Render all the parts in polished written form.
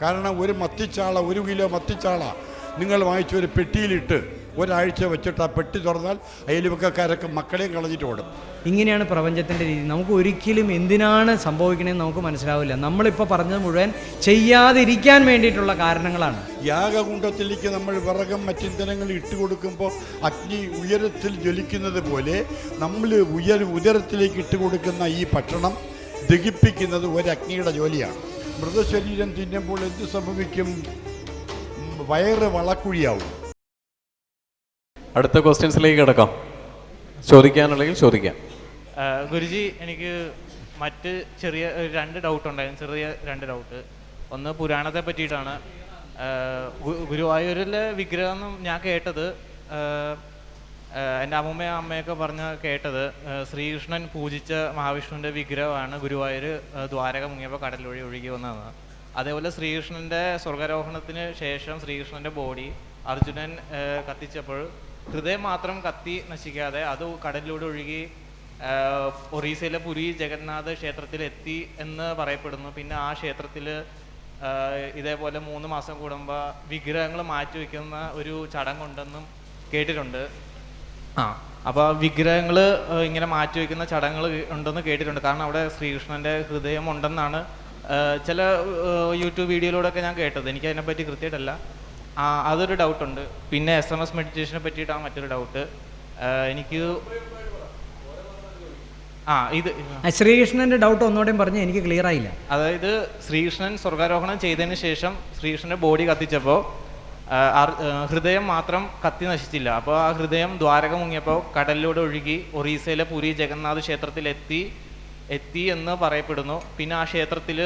കാരണം ഒരു മത്തിച്ചാള, 1 കിലോ മത്തിച്ചാള നിങ്ങൾ വാങ്ങിച്ച ഒരു പെട്ടിയിലിട്ട് ഒരാഴ്ച വെച്ചിട്ട് ആ പെട്ടി തുറന്നാൽ അയൽവക്കക്കാരൊക്കെ മക്കളെയും കളഞ്ഞിട്ട് ഓടും. ഇങ്ങനെയാണ് പ്രപഞ്ചത്തിൻ്റെ രീതി. നമുക്ക് ഒരിക്കലും എന്തിനാണ് സംഭവിക്കണമെന്ന് നമുക്ക് മനസ്സിലാവില്ല. നമ്മളിപ്പോൾ പറഞ്ഞത് മുഴുവൻ ചെയ്യാതിരിക്കാൻ വേണ്ടിയിട്ടുള്ള കാരണങ്ങളാണ്. യാഗകുണ്ഡത്തിലേക്ക് നമ്മൾ വിറകം മറ്റിന്ധനങ്ങൾ ഇട്ട് കൊടുക്കുമ്പോൾ അഗ്നി ഉയരത്തിൽ ജ്വലിക്കുന്നത് പോലെ നമ്മൾ ഉദരത്തിലേക്ക് ഇട്ട് കൊടുക്കുന്ന ഈ ഭക്ഷണം ദഹിപ്പിക്കുന്നത് ഒരു അഗ്നിയുടെ ജോലിയാണ്. മൃതശരീരം തിന്നുമ്പോൾ എന്ത് സംഭവിക്കും? വയറ് വളക്കുഴിയാവും. അടുത്ത ക്വസ്റ്റ്യൻസിലേക്ക് കിടക്കാം. ചോദിക്കാനുണ്ടെങ്കിൽ ചോദിക്കാം. ഗുരുജി, എനിക്ക് മറ്റ് ചെറിയ 2 ഡൗട്ട് ഉണ്ടായിരുന്നു. ചെറിയ 2 ഡൗട്ട്. ഒന്ന് പുരാണത്തെ പറ്റിയിട്ടാണ്. ഗുരുവായൂരിലെ വിഗ്രഹം ഞാൻ കേട്ടത്, എൻ്റെ അമ്മൂമ്മയും അമ്മയൊക്കെ കേട്ടത് ശ്രീകൃഷ്ണൻ പൂജിച്ച മഹാവിഷ്ണുവിൻ്റെ വിഗ്രഹമാണ് ഗുരുവായൂർ ദ്വാരക മുങ്ങിയപ്പോൾ കടലിലൊഴി ഒഴുകി വന്നതെന്ന്. അതേപോലെ ശ്രീകൃഷ്ണൻ്റെ സ്വർഗാരോഹണത്തിന് ശേഷം ശ്രീകൃഷ്ണൻ്റെ ബോഡി അർജുനൻ കത്തിച്ചപ്പോൾ ഹൃദയം മാത്രം കത്തി നശിക്കാതെ അത് കടലിലൂടെ ഒഴുകി ഒറീസയിലെ പുരി ജഗന്നാഥ് ക്ഷേത്രത്തിൽ എത്തി എന്ന് പറയപ്പെടുന്നു. പിന്നെ ആ ക്ഷേത്രത്തിൽ ഇതേപോലെ 3 മാസം കൂടുമ്പോൾ വിഗ്രഹങ്ങൾ മാറ്റിവെക്കുന്ന ഒരു ചടങ്ങുണ്ടെന്നും കേട്ടിട്ടുണ്ട്. അപ്പോൾ വിഗ്രഹങ്ങൾ ഇങ്ങനെ മാറ്റിവെക്കുന്ന ചടങ്ങുകൾ ഉണ്ടെന്ന് കേട്ടിട്ടുണ്ട്. കാരണം അവിടെ ശ്രീകൃഷ്ണൻ്റെ ഹൃദയം ഉണ്ടെന്നാണ് ചില യൂട്യൂബ് വീഡിയോയിലൂടെയൊക്കെ ഞാൻ കേട്ടത്. എനിക്ക് അതിനെപ്പറ്റി കൃത്യമായിട്ടല്ല. അതൊരു ഡൗട്ടുണ്ട്. പിന്നെ SMS മെഡിറ്റേഷനെ പറ്റിയിട്ടാണ് മറ്റൊരു ഡൗട്ട്. എനിക്ക് ഇത് ശ്രീകൃഷ്ണൻ്റെ ഡൗട്ട് ഒന്നുകൂടെയും പറഞ്ഞ് എനിക്ക് ക്ലിയർ ആയില്ല. അതായത് ശ്രീകൃഷ്ണൻ സ്വർഗാരോഹണം ചെയ്തതിന് ശേഷം ശ്രീകൃഷ്ണൻ്റെ ബോഡി കത്തിച്ചപ്പോൾ ഹൃദയം മാത്രം കത്തി നശിച്ചില്ല. അപ്പോൾ ആ ഹൃദയം ദ്വാരക മുങ്ങിയപ്പോൾ കടലിലൂടെ ഒഴുകി ഒറീസയിലെ പുരി ജഗന്നാഥ് ക്ഷേത്രത്തിൽ എത്തി എന്ന് പറയപ്പെടുന്നു. പിന്നെ ആ ക്ഷേത്രത്തിൽ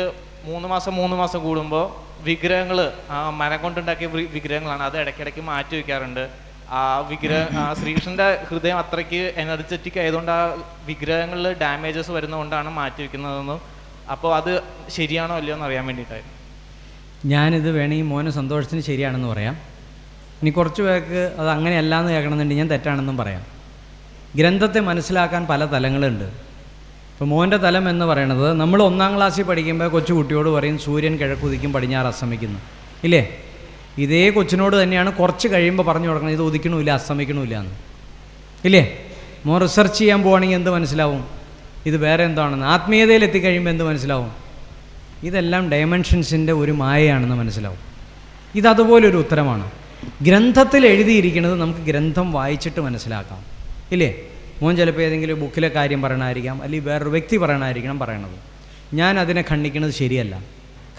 3 മാസം കൂടുമ്പോൾ വിഗ്രഹങ്ങൾ മരം കൊണ്ടുണ്ടാക്കിയ വിഗ്രഹങ്ങളാണ്, അത് ഇടയ്ക്കിടയ്ക്ക് മാറ്റി വയ്ക്കാറുണ്ട്. ആ ശ്രീകൃഷ്ണൻ്റെ ഹൃദയം അത്രയ്ക്ക് എനർജറ്റിക് ആയതുകൊണ്ട് ആ വിഗ്രഹങ്ങളിൽ ഡാമേജസ് വരുന്നതുകൊണ്ടാണ് മാറ്റി വയ്ക്കുന്നതെന്നും. അപ്പോൾ അത് ശരിയാണോ അല്ലയോ എന്ന് അറിയാൻ വേണ്ടിയിട്ടായിരുന്നു. ഞാനിത് വേണമെങ്കിൽ മോനെ സന്തോഷത്തിന് ശരിയാണെന്ന് പറയാം. ഇനി കുറച്ച് പേർക്ക് അത് അങ്ങനെയല്ല എന്ന് കേൾക്കണമെന്നുണ്ടെങ്കിൽ ഞാൻ തെറ്റാണെന്നും പറയാം. ഗ്രന്ഥത്തെ മനസ്സിലാക്കാൻ പല തലങ്ങളുണ്ട്. ഇപ്പോൾ മോൻ്റെ തലം എന്ന് പറയണത് നമ്മൾ 1-ാം ക്ലാസ്സിൽ പഠിക്കുമ്പോൾ കൊച്ചുകുട്ടിയോട് പറയും സൂര്യൻ കിഴക്കുദിക്കും പടിഞ്ഞാറ് അസ്തമിക്കുന്നു, ഇല്ലേ? ഇതേ കൊച്ചിനോട് തന്നെയാണ് കുറച്ച് കഴിയുമ്പോൾ പറഞ്ഞു കൊടുക്കണം ഇത് ഉദിക്കണമില്ല അസ്തമിക്കണമില്ല എന്ന്, ഇല്ലേ? മോൻ റിസർച്ച് ചെയ്യാൻ പോവുകയാണെങ്കിൽ എന്ത് മനസ്സിലാവും? ഇത് വേറെ എന്താണെന്ന്. ആത്മീയതയിൽ എത്തിക്കഴിയുമ്പോൾ എന്ത് മനസ്സിലാവും? ഇതെല്ലാം ഡയമെൻഷൻസിൻ്റെ ഒരു മായയാണെന്ന് മനസ്സിലാവും. ഇതതുപോലൊരു ഉത്തരമാണ്. ഗ്രന്ഥത്തിൽ എഴുതിയിരിക്കുന്നത് നമുക്ക് ഗ്രന്ഥം വായിച്ചിട്ട് മനസ്സിലാക്കാം, ഇല്ലേ? മോൻ ചിലപ്പോൾ ഏതെങ്കിലും ബുക്കിലെ കാര്യം പറയണമായിരിക്കാം, അല്ലെങ്കിൽ വേറൊരു വ്യക്തി പറയണമായിരിക്കണം പറയണത്. ഞാൻ അതിനെ ഖണ്ഡിക്കുന്നത് ശരിയല്ല.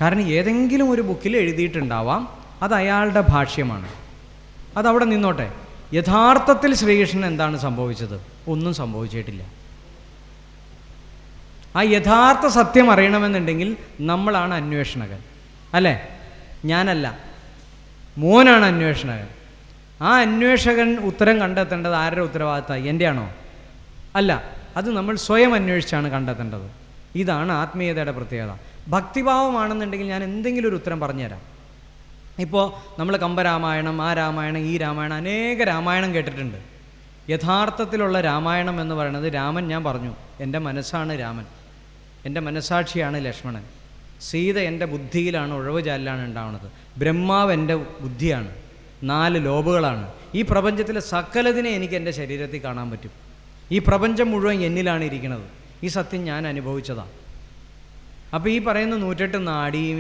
കാരണം ഏതെങ്കിലും ഒരു ബുക്കിൽ എഴുതിയിട്ടുണ്ടാവാം, അത് അയാളുടെ ഭാഷ്യമാണ്, അതവിടെ നിന്നോട്ടെ. യഥാർത്ഥത്തിൽ ശ്രീകൃഷ്ണൻ എന്താണ് സംഭവിച്ചത്? ഒന്നും സംഭവിച്ചിട്ടില്ല. ആ യഥാർത്ഥ സത്യം അറിയണമെന്നുണ്ടെങ്കിൽ നമ്മളാണ് അന്വേഷണകൻ, അല്ലേ? ഞാനല്ല, മോനാണ് അന്വേഷണകൻ. ആ അന്വേഷകൻ ഉത്തരം കണ്ടെത്തേണ്ടത് ആരുടെ ഉത്തരവാദിത്തമായി? എൻ്റെ ആണോ? അല്ല, അത് നമ്മൾ സ്വയം അന്വേഷിച്ചാണ് കണ്ടെത്തേണ്ടത്. ഇതാണ് ആത്മീയതയുടെ പ്രത്യേകത. ഭക്തിഭാവമാണെന്നുണ്ടെങ്കിൽ ഞാൻ എന്തെങ്കിലും ഒരു ഉത്തരം പറഞ്ഞുതരാം. ഇപ്പോൾ നമ്മൾ കമ്പരാമായണം, ആ രാമായണം, ഈ രാമായണം, അനേക രാമായണം കേട്ടിട്ടുണ്ട്. യഥാർത്ഥത്തിലുള്ള രാമായണം എന്ന് പറയുന്നത് രാമൻ, ഞാൻ പറഞ്ഞു, എൻ്റെ മനസ്സാണ് രാമൻ, എൻ്റെ മനസ്സാക്ഷിയാണ് ലക്ഷ്മണൻ, സീത എൻ്റെ ബുദ്ധിയിലാണ്, ഉഴവ് ചാലിലാണ് ഉണ്ടാവുന്നത്, ബ്രഹ്മാവ് എൻ്റെ ബുദ്ധിയാണ്, 4 ലോബുകളാണ്. ഈ പ്രപഞ്ചത്തിലെ സകലതിനെ എനിക്ക് എൻ്റെ ശരീരത്തിൽ കാണാൻ പറ്റും. ഈ പ്രപഞ്ചം മുഴുവൻ എന്നിലാണ് ഇരിക്കുന്നത്. ഈ സത്യം ഞാൻ അനുഭവിച്ചതാണ്. അപ്പോൾ ഈ പറയുന്ന 108 നാഡിയും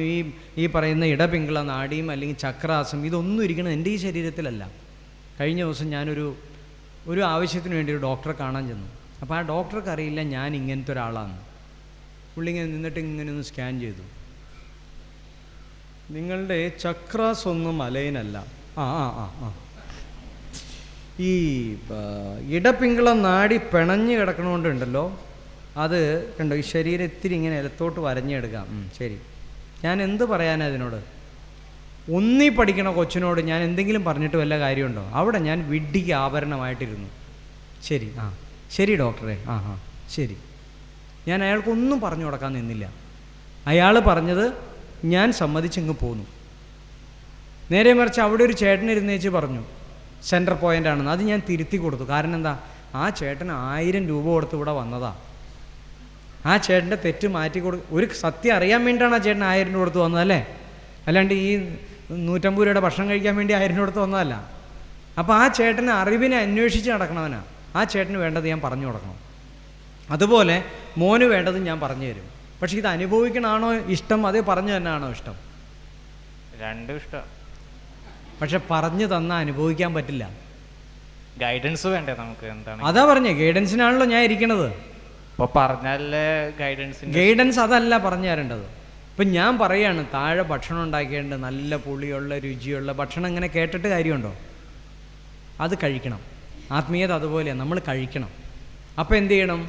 ഈ പറയുന്ന ഇടപിങ്കള നാഡിയും അല്ലെങ്കിൽ ചക്രാസം ഇതൊന്നും ഇരിക്കുന്നത് എൻ്റെ ഈ ശരീരത്തിലല്ല. കഴിഞ്ഞ ദിവസം ഞാനൊരു ആവശ്യത്തിന് വേണ്ടി ഒരു ഡോക്ടറെ കാണാൻ ചെന്നു. അപ്പോൾ ആ ഡോക്ടർക്ക് അറിയില്ല ഞാൻ ഇങ്ങനത്തെ ഒരാളാണ്. പുള്ളി ഇങ്ങനെ നിന്നിട്ട് ഇങ്ങനെ ഒന്ന് സ്കാൻ ചെയ്തു. നിങ്ങളുടെ ചക്രാസ് ഒന്നും അലൈനല്ല. ഈ ഇടപിങ്കള നാടി പിണഞ്ഞ് കിടക്കണോണ്ടുണ്ടല്ലോ, അത് കണ്ടോ, ഈ ശരീരം ഇത്തിരി ഇങ്ങനെ ഇലത്തോട്ട് വരഞ്ഞെടുക്കാം. ശരി, ഞാൻ എന്ത് പറയാനാണ് അതിനോട്? ഒന്നീ പഠിക്കണ കൊച്ചിനോട് ഞാൻ എന്തെങ്കിലും പറഞ്ഞിട്ട് വല്ല കാര്യമുണ്ടോ? അവിടെ ഞാൻ വിഡ്ഢിക്ക് ആഭരണമായിട്ടിരുന്നു. ശരി, ശരി ഡോക്ടറെ, ശരി. ഞാൻ അയാൾക്കൊന്നും പറഞ്ഞു കൊടുക്കാൻ നിന്നില്ല. അയാൾ പറഞ്ഞത് ഞാൻ സമ്മതിച്ചിങ്ങ് പോന്നു. നേരെ മറിച്ച് അവിടെ ഒരു ചേട്ടൻ ഇരുന്നേച്ച് പറഞ്ഞു സെൻറ്റർ പോയിൻ്റ് ആണെന്ന്. അത് ഞാൻ തിരുത്തി കൊടുത്തു. കാരണം എന്താ? ആ ചേട്ടൻ 1000 രൂപ കൊടുത്ത് ഇവിടെ വന്നതാ. ആ ചേട്ടൻ്റെ തെറ്റ് മാറ്റി ഒരു സത്യം അറിയാൻ വേണ്ടിയിട്ടാണ് ആ ചേട്ടൻ 1000 രൂപ കൊടുത്ത് വന്നതല്ലേ? അല്ലാണ്ട് ഈ 150 രൂപയുടെ ഭക്ഷണം കഴിക്കാൻ വേണ്ടി 1000 രൂപ കൊടുത്ത് വന്നതല്ല. അപ്പോൾ ആ ചേട്ടന് അറിവിനെ അന്വേഷിച്ച് നടക്കണവനാണ്. ആ ചേട്ടന് വേണ്ടത് ഞാൻ പറഞ്ഞു കൊടുക്കണം. അതുപോലെ മോന് വേണ്ടത് ഞാൻ പറഞ്ഞു തരും. പക്ഷെ ഇത് അനുഭവിക്കണമാണോ ഇഷ്ടം, അതേ പറഞ്ഞു തന്നെയാണോ ഇഷ്ടം? രണ്ടും ഇഷ്ടം. പക്ഷെ പറഞ്ഞു തന്നാൽ അനുഭവിക്കാൻ പറ്റില്ല. ഗൈഡൻസ് വേണ്ടേ നമുക്ക്? എന്താണ് അതാ പറഞ്ഞേ, ഗൈഡൻസിനാണല്ലോ ഞാൻ ഇരിക്കണത്. അപ്പോൾ പറഞ്ഞാലേ ഗൈഡൻസ് അതല്ല പറഞ്ഞു തരേണ്ടത്. ഇപ്പം ഞാൻ പറയാണ് താഴെ ഭക്ഷണം ഉണ്ടാക്കിയേണ്ട നല്ല പുളിയുള്ള രുചിയുള്ള ഭക്ഷണം, ഇങ്ങനെ കേട്ടിട്ട് കാര്യമുണ്ടോ? അത് കഴിക്കണം. ആത്മീയത അതുപോലെയാണ്, നമ്മൾ കഴിക്കണം. അപ്പോൾ എന്ത് ചെയ്യണം?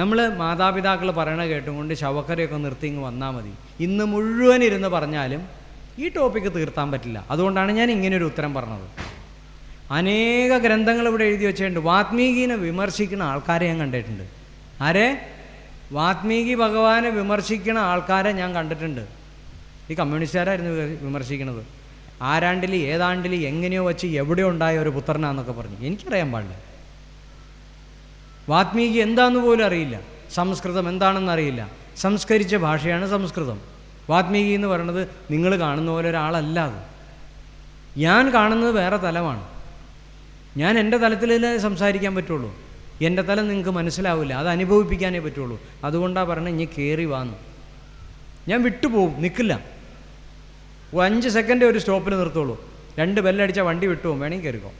നമ്മൾ മാതാപിതാക്കൾ പറയണ കേട്ടുകൊണ്ട് ശവക്കരയൊക്കെ നിർത്തി ഇങ്ങ് വന്നാൽ മതി. ഇന്ന് മുഴുവൻ ഇരുന്ന് പറഞ്ഞാലും ഈ ടോപ്പിക്ക് തീർത്താൻ പറ്റില്ല. അതുകൊണ്ടാണ് ഞാൻ ഇങ്ങനൊരു ഉത്തരം പറഞ്ഞത്. അനേക ഗ്രന്ഥങ്ങൾ ഇവിടെ എഴുതി വെച്ചിട്ടുണ്ട്. വാത്മീകിനെ വിമർശിക്കുന്ന ആൾക്കാരെ ഞാൻ കണ്ടിട്ടുണ്ട്. ആരെ? വാത്മീകി ഭഗവാനെ വിമർശിക്കുന്ന ആൾക്കാരെ ഞാൻ കണ്ടിട്ടുണ്ട്. ഈ കമ്മ്യൂണിസ്റ്റുകാരായിരുന്നു വിമർശിക്കുന്നത്. ആരാണ്ടിൽ ഏതാണ്ടിൽ എങ്ങനെയോ വെച്ച് എവിടെയോ ഉണ്ടായ ഒരു പുത്രനാന്നൊക്കെ പറഞ്ഞു. എനിക്കറിയാൻ പാടില്ല. വാത്മീകി എന്താണെന്ന് പോലും അറിയില്ല. സംസ്കൃതം എന്താണെന്ന് അറിയില്ല. സംസ്കരിച്ച ഭാഷയാണ് സംസ്കൃതം. വാത്മീകി എന്ന് പറയുന്നത് നിങ്ങൾ കാണുന്ന പോലെ ഒരാളല്ല. അത് ഞാൻ കാണുന്നത് വേറെ തലമാണ്. ഞാൻ എൻ്റെ തലത്തിലേ സംസാരിക്കാൻ പറ്റുള്ളൂ. എൻ്റെ തലം നിങ്ങൾക്ക് മനസ്സിലാവില്ല. അത് അനുഭവിപ്പിക്കാനേ പറ്റുള്ളൂ. അതുകൊണ്ടാണ് പറഞ്ഞത് ഇനി കയറി വാന്ന്. ഞാൻ വിട്ടുപോകും, നിൽക്കില്ല. 5 സെക്കൻഡ് ഒരു സ്റ്റോപ്പിൽ നിർത്തുള്ളൂ. 2 ബെല്ലടിച്ചാൽ വണ്ടി വിട്ടുപോകും. വേണമെങ്കിൽ കയറിക്കോ.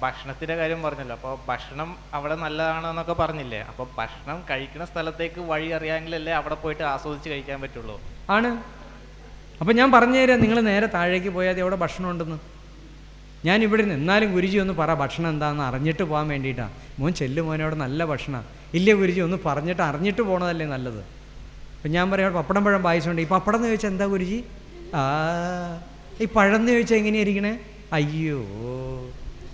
ഭക്ഷണത്തിൻ്റെ കാര്യം പറഞ്ഞല്ലോ. അപ്പോൾ ഭക്ഷണം അവിടെ നല്ലതാണെന്നൊക്കെ പറഞ്ഞില്ലേ? അപ്പോൾ ഭക്ഷണം കഴിക്കുന്ന സ്ഥലത്തേക്ക് വഴി അറിയാമെങ്കിലല്ലേ അവിടെ പോയിട്ട് ആസ്വദിച്ച് കഴിക്കാൻ പറ്റുള്ളൂ. ആണ്. അപ്പം ഞാൻ പറഞ്ഞു തരാം, നിങ്ങൾ നേരെ താഴേക്ക് പോയാൽ അവിടെ ഭക്ഷണം ഉണ്ടെന്ന്. ഞാൻ ഇവിടെ നിന്ന് എന്നാലും ഗുരുജി ഒന്ന് പറ ഭക്ഷണം എന്താണെന്ന് അറിഞ്ഞിട്ട് പോകാൻ വേണ്ടിയിട്ടാണ്. മോൻ ചെല്ലു മോനെ, അവിടെ നല്ല ഭക്ഷണമാണ്. ഇല്ല ഗുരുജി, ഒന്ന് പറഞ്ഞിട്ട് അറിഞ്ഞിട്ട് പോകണതല്ലേ നല്ലത്. അപ്പം ഞാൻ പറയാം പപ്പടം പഴം പായസമുണ്ട്. ഈ പപ്പടം എന്ന് ചോദിച്ചാൽ എന്താ ഗുരുജി? ഈ പഴം എന്ന് ചോദിച്ചാൽ എങ്ങനെയായിരിക്കണേ? അയ്യോ,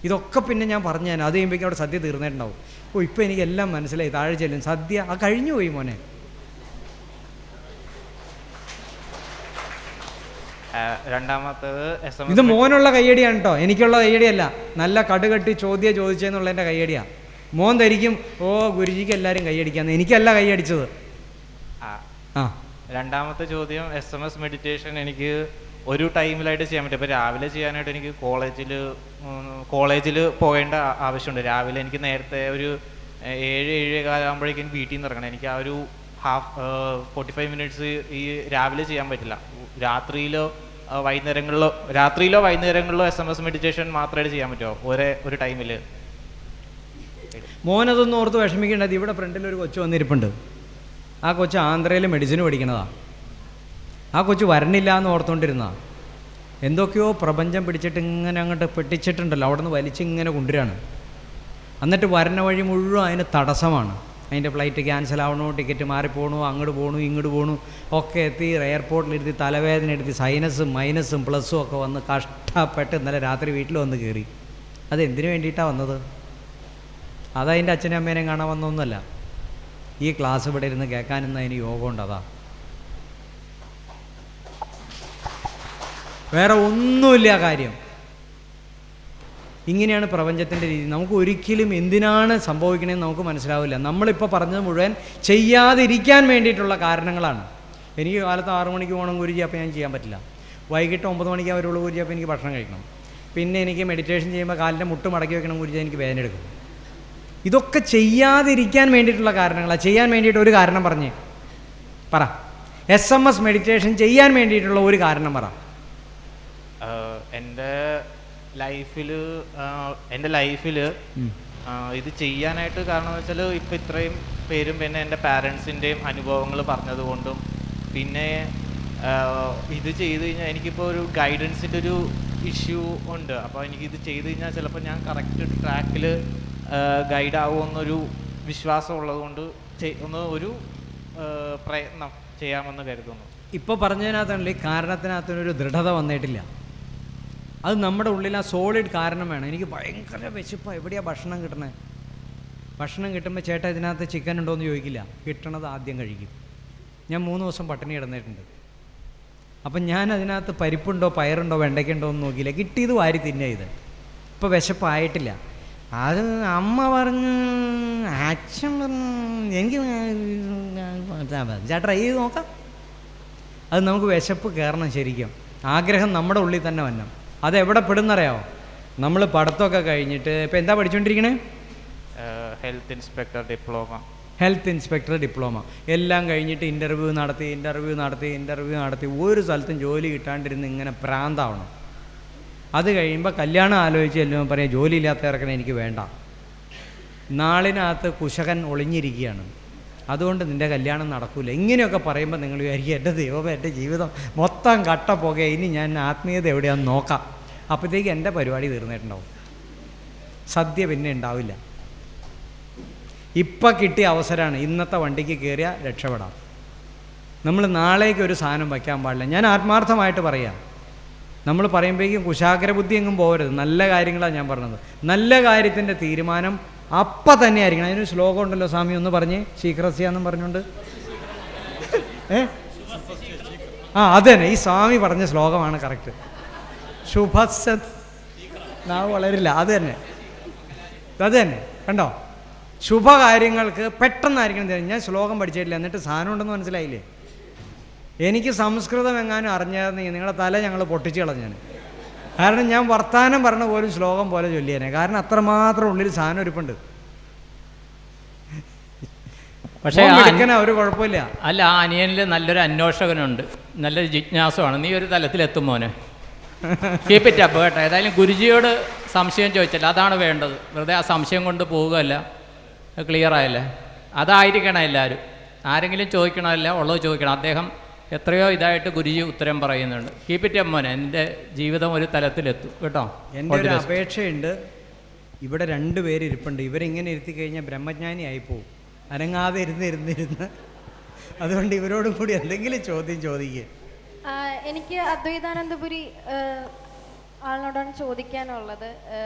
ഇതൊക്കെ പിന്നെ ഞാൻ പറഞ്ഞു തരാം. അത് കഴിയുമ്പോഴേക്കും അവിടെ സദ്യ തീർന്നിട്ടുണ്ടാവും. ഓ, ഇപ്പം എനിക്കെല്ലാം മനസ്സിലായി. താഴെ ചെല്ലും സദ്യ കഴിഞ്ഞു പോയി മോനെ. രണ്ടാമത്തേത് ഇത് മോനുള്ള കയ്യടിയാണ് കേട്ടോ, എനിക്കുള്ള കയ്യടിയല്ല. നല്ല കടുകട്ടി ചോദിച്ചെന്നുള്ളതിൻ്റെ കയ്യടിയാണ്. മോൻ ധരിക്കും ഓ ഗുരുജിക്ക് എല്ലാവരും കൈയടിക്കാന്ന്. എനിക്കല്ല കൈയടിച്ചത്. രണ്ടാമത്തെ ചോദ്യം, SMS മെഡിറ്റേഷൻ എനിക്ക് ഒരു ടൈമിലായിട്ട് ചെയ്യാൻ പറ്റും. ഇപ്പോൾ രാവിലെ ചെയ്യാനായിട്ട് എനിക്ക് കോളേജിൽ പോകേണ്ട ആവശ്യമുണ്ട്. രാവിലെ എനിക്ക് നേരത്തെ ഒരു 7-7:15 ആകുമ്പോഴേക്കും വീട്ടിൽ നിന്ന് ഇറങ്ങണം. എനിക്ക് ആ ഒരു 45 മിനിറ്റ്സ് ഈ രാവിലെ ചെയ്യാൻ പറ്റില്ല. രാത്രിയിലോ വൈകുന്നേരങ്ങളിലോ SMS മെഡിറ്റേഷൻ മാത്രമായിട്ട് ചെയ്യാൻ പറ്റുമോ ഒരു ടൈമിൽ? മോനതൊന്നും ഓർത്ത് വിഷമിക്കേണ്ടത്. ഇവിടെ ഫ്രണ്ടിൽ ഒരു കൊച്ചു വന്നിരിപ്പുണ്ട്. ആ കൊച്ചു ആന്ധ്രയിൽ മെഡിസിൻ പഠിക്കണതാണ്. ആ കൊച്ചു വരണില്ല എന്ന് ഓർത്തുകൊണ്ടിരുന്നതാണ്. എന്തൊക്കെയോ പ്രപഞ്ചം പിടിച്ചിട്ട് ഇങ്ങനെ അങ്ങോട്ട് പെട്ടിച്ചിട്ടുണ്ടല്ലോ, അവിടെ നിന്ന് വലിച്ചിങ്ങനെ കൊണ്ടുവരികയാണ്. എന്നിട്ട് വരണ വഴി മുഴുവൻ അതിന് തടസ്സമാണ്. അതിൻ്റെ ഫ്ലൈറ്റ് ക്യാൻസൽ ആവണോ, ടിക്കറ്റ് മാറിപ്പോണു, അങ്ങോട്ട് പോകണു ഇങ്ങോട്ട് പോകണു ഒക്കെ എത്തി. എയർപോർട്ടിലിരുത്തി തലവേദന എടുത്തി സൈനസും മൈനസും പ്ലസ്സും ഒക്കെ വന്ന് കഷ്ടപ്പെട്ട് ഇന്നലെ രാത്രി വീട്ടിൽ വന്ന് കയറി. അതെന്തിനു വേണ്ടിയിട്ടാണ് വന്നത്? അതതിൻ്റെ അച്ഛനും അമ്മേനെയും കാണാൻ വന്നൊന്നുമല്ല. ഈ ക്ലാസ് ഇവിടെ ഇരുന്ന് കേൾക്കാനിന്ന് അതിന് യോഗമുണ്ട്. അതാ, വേറെ ഒന്നുമില്ല കാര്യം. ഇങ്ങനെയാണ് പ്രപഞ്ചത്തിൻ്റെ രീതി. നമുക്ക് ഒരിക്കലും എന്തിനാണ് സംഭവിക്കണമെന്ന് നമുക്ക് മനസ്സിലാവില്ല. നമ്മളിപ്പോൾ പറഞ്ഞത് മുഴുവൻ ചെയ്യാതിരിക്കാൻ വേണ്ടിയിട്ടുള്ള കാരണങ്ങളാണ്. എനിക്ക് കാലത്ത് 6 മണിക്ക് പോകണം ഗുരുജി, അപ്പോൾ ഞാൻ ചെയ്യാൻ പറ്റില്ല. വൈകിട്ട് 9 മണിക്ക് വരുള്ളൂ ഗുരുജി, അപ്പോൾ എനിക്ക് ഭക്ഷണം കഴിക്കണം. പിന്നെ എനിക്ക് മെഡിറ്റേഷൻ ചെയ്യുമ്പോൾ കാലിൻ്റെ മുട്ട് മടക്കി വെക്കണം ഗുരുജി, എനിക്ക് വേദന എടുക്കും. ഇതൊക്കെ ചെയ്യാതിരിക്കാൻ വേണ്ടിയിട്ടുള്ള കാരണങ്ങളാണ്. ചെയ്യാൻ വേണ്ടിയിട്ട് ഒരു കാരണം പറ. SMS മെഡിറ്റേഷൻ ചെയ്യാൻ വേണ്ടിയിട്ടുള്ള ഒരു കാരണം പറ. എൻ്റെ ലൈഫിൽ ഇത് ചെയ്യാനായിട്ട് കാരണം എന്ന് വെച്ചാൽ ഇപ്പം ഇത്രയും പേരും പിന്നെ എൻ്റെ പാരൻസിൻ്റെയും അനുഭവങ്ങൾ പറഞ്ഞതുകൊണ്ടും പിന്നെ ഇത് ചെയ്ത് കഴിഞ്ഞാൽ എനിക്കിപ്പോൾ ഒരു ഗൈഡൻസിൻ്റെ ഒരു ഇഷ്യൂ ഉണ്ട്. അപ്പോൾ എനിക്കിത് ചെയ്ത് കഴിഞ്ഞാൽ ചിലപ്പോൾ ഞാൻ കറക്റ്റ് ട്രാക്കിൽ ഗൈഡ് ആവുമെന്നൊരു വിശ്വാസം ഉള്ളതുകൊണ്ട് ഒരു പ്രയത്നം ചെയ്യാമെന്ന് കരുതുന്നു. ഇപ്പോൾ പറഞ്ഞതിനകത്താണല്ലോ ഈ കാരണത്തിനകത്തൊരു ദൃഢത വന്നിട്ടില്ല. അത് നമ്മുടെ ഉള്ളിൽ ആ സോളിഡ് കാരണം വേണം. എനിക്ക് ഭയങ്കര വിശപ്പാണ്, എവിടെയാണ് ഭക്ഷണം കിട്ടണേ? ഭക്ഷണം കിട്ടുമ്പോൾ ചേട്ടാ ഇതിനകത്ത് ചിക്കൻ ഉണ്ടോയെന്ന് ചോദിക്കില്ല, കിട്ടണത് ആദ്യം കഴിക്കും. ഞാൻ 3 ദിവസം പട്ടിണി കിടന്നിട്ടുണ്ട്. അപ്പം ഞാൻ അതിനകത്ത് പരിപ്പുണ്ടോ പയറുണ്ടോ വെണ്ടയ്ക്കുണ്ടോ എന്ന് നോക്കിയില്ല, കിട്ടിയത് വാരി തിന്നുക. ഇത് ഇപ്പോൾ വിശപ്പായിട്ടില്ല. അത് അമ്മ പറഞ്ഞ് അച്ഛൻ പറഞ്ഞു എനിക്ക് ട്രൈ ചെയ്ത് നോക്കാം. അത് നമുക്ക് വിശപ്പ് കയറണം ശരിക്കും. ആഗ്രഹം നമ്മുടെ ഉള്ളിൽ തന്നെ വരണം. അതെവിടെ പെടുന്നറിയാമോ? നമ്മൾ പഠിത്തമൊക്കെ കഴിഞ്ഞിട്ട് ഇപ്പോൾ എന്താ പഠിച്ചുകൊണ്ടിരിക്കണേ? Health inspector diploma. Health inspector diploma എല്ലാം കഴിഞ്ഞിട്ട് ഇൻ്റർവ്യൂ നടത്തി ഒരു സ്ഥലത്തും ജോലി കിട്ടാണ്ടിരുന്ന് ഇങ്ങനെ പ്രാന്താവണം. അത് കഴിയുമ്പോൾ കല്യാണം ആലോചിച്ച് എല്ലാം പറയാം, ജോലി ഇല്ലാത്ത ഇറക്കണേ എനിക്ക് വേണ്ട. നാളിനകത്ത് കുശകൻ ഒളിഞ്ഞിരിക്കുകയാണ്, അതുകൊണ്ട് നിൻ്റെ കല്യാണം നടക്കില്ല. ഇങ്ങനെയൊക്കെ പറയുമ്പോൾ നിങ്ങൾ വിചാരിക്കും, എൻ്റെ ദൈവമേ, എൻ്റെ ജീവിതം മൊത്തം കട്ട പോകെ, ഇനി ഞാൻ ആത്മീയത എവിടെയാണെന്ന് നോക്കാം. അപ്പോഴത്തേക്ക് എൻ്റെ പരിപാടി തീർന്നിട്ടുണ്ടാവും, സദ്യ പിന്നെ ഉണ്ടാവില്ല. ഇപ്പം കിട്ടിയ അവസരമാണ്, ഇന്നത്തെ വണ്ടിക്ക് കയറിയാൽ രക്ഷപ്പെടാം. നമ്മൾ നാളേക്ക് ഒരു സാധനം വയ്ക്കാൻ പാടില്ല. ഞാൻ ആത്മാർത്ഥമായിട്ട് പറയാം. നമ്മൾ പറയുമ്പോഴേക്കും കുശാഗ്രബുദ്ധി എങ്ങും പോകരുത്. നല്ല കാര്യങ്ങളാണ് ഞാൻ പറഞ്ഞത്. നല്ല കാര്യത്തിൻ്റെ തീരുമാനം അപ്പം തന്നെ ആയിരിക്കണം. അതിനൊരു ശ്ലോകം ഉണ്ടല്ലോ സ്വാമി, ഒന്ന് പറഞ്ഞ്, ശീക്രസ്യ എന്നും പറഞ്ഞുകൊണ്ട്. അത് തന്നെ ഈ സ്വാമി പറഞ്ഞ ശ്ലോകമാണ് കറക്റ്റ്. ശുഭസത് നാവ് വളരില്ല. അത് തന്നെ കണ്ടോ, ശുഭകാര്യങ്ങൾക്ക് പെട്ടെന്നായിരിക്കണം. ഞാൻ ശ്ലോകം പഠിച്ചിട്ടില്ല, എന്നിട്ട് സാധനം ഉണ്ടെന്ന് മനസ്സിലായില്ലേ? എനിക്ക് സംസ്കൃതം എങ്ങാനും അറിഞ്ഞായിരുന്നെങ്കിൽ നിങ്ങളുടെ തല ഞങ്ങൾ പൊട്ടിച്ച് കളഞ്ഞാണ്. കാരണം ഞാൻ വർത്താനം പറഞ്ഞ പോലും ശ്ലോകം പോലെ ചൊല്ലിയേനെ. കാരണം അത്രമാത്രം ഉള്ളിൽ സാധനം ഇരിപ്പുണ്ട്. പക്ഷേ ഒരു കുഴപ്പമില്ല. അല്ല, ആ അനിയനിൽ നല്ലൊരു അന്വേഷകനുണ്ട്, നല്ലൊരു ജിജ്ഞാസമാണ്. നീ ഒരു തലത്തിലെത്തും മോനെ. കീപ്പ് ഇറ്റ് അപ്പ് കേട്ടോ. ഏതായാലും ഗുരുജിയോട് സംശയം ചോദിച്ചല്ലോ, അതാണ് വേണ്ടത്. വെറുതെ ആ സംശയം കൊണ്ട് പോവുകയല്ല. ക്ലിയർ ആയല്ലേ? അതായിരിക്കണം എല്ലാവരും. ആരെങ്കിലും ചോദിക്കണമല്ല, ഉള്ളത് ചോദിക്കണം. അദ്ദേഹം എത്രയോ ഇതായിട്ട് ഗുരുജി ഉത്തരം പറയുന്നുണ്ട്. കീപ്പ് ഇറ്റ് അപ്പ് മോനെ, എൻ്റെ ജീവിതം ഒരു തലത്തിലെത്തും കേട്ടോ. എൻ്റെ ഒരു അപേക്ഷയുണ്ട്. ഇവിടെ 2 പേര് ഇരിപ്പുണ്ട്. ഇവരിങ്ങനെ ഇരുത്തി കഴിഞ്ഞാൽ ബ്രഹ്മജ്ഞാനി ആയിപ്പോവും, അനങ്ങാതെ ഇരുന്ന്. അതുകൊണ്ട് ഇവരോടും കൂടി എന്തെങ്കിലും ചോദ്യം ചോദിക്കുക. എനിക്ക് അദ്വൈതാനന്ദപുരി ആളിനോടാണ് ചോദിക്കാനുള്ളത്.